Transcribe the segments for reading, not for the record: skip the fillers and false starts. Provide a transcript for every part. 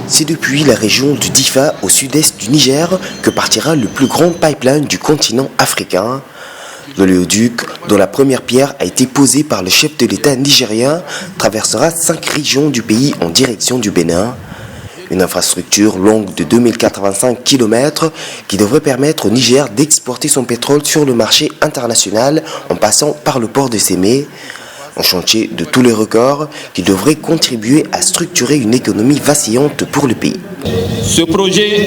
C'est depuis la région du Difa au sud-est du Niger que partira le plus grand pipeline du continent africain. L'oléoduc, dont la première pierre a été posée par le chef de l'État nigérien, traversera 5 régions du pays en direction du Bénin. Une infrastructure longue de 2085 km qui devrait permettre au Niger d'exporter son pétrole sur le marché international en passant par le port de Sémé. Un chantier de tous les records qui devrait contribuer à structurer une économie vacillante pour le pays. Ce projet,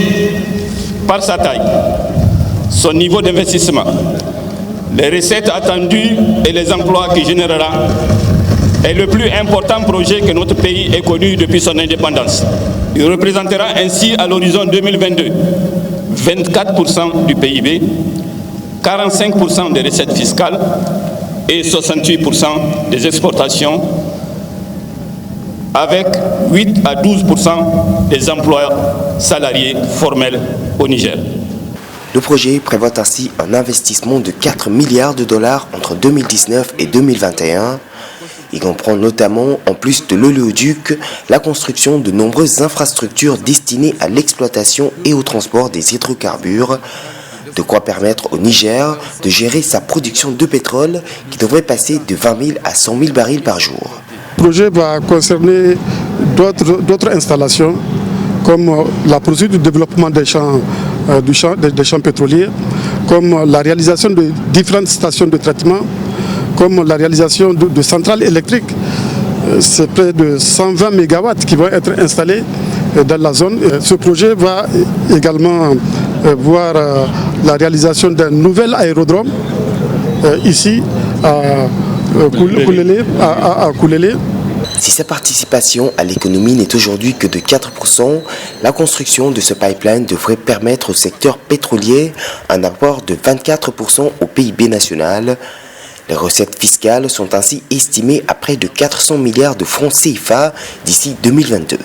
par sa taille, son niveau d'investissement, les recettes attendues et les emplois qu'il générera, est le plus important projet que notre pays ait connu depuis son indépendance. Il représentera ainsi à l'horizon 2022 24% du PIB, 45% des recettes fiscales et 68% des exportations, avec 8 à 12% des emplois salariés formels au Niger. Le projet prévoit ainsi un investissement de 4 milliards de dollars entre 2019 et 2021. Il comprend notamment, en plus de l'oléoduc, la construction de nombreuses infrastructures destinées à l'exploitation et au transport des hydrocarbures, de quoi permettre au Niger de gérer sa production de pétrole qui devrait passer de 20 000 à 100 000 barils par jour. Le projet va concerner d'autres installations comme la poursuite du développement des champs pétroliers, comme la réalisation de différentes stations de traitement, comme la réalisation de centrales électriques. C'est près de 120 MW qui vont être installés dans la zone. Ce projet va également voir la réalisation d'un nouvel aérodrome ici à Koulélé. Si sa participation à l'économie n'est aujourd'hui que de 4%, la construction de ce pipeline devrait permettre au secteur pétrolier un apport de 24% au PIB national. Les recettes fiscales sont ainsi estimées à près de 400 milliards de francs CFA d'ici 2022.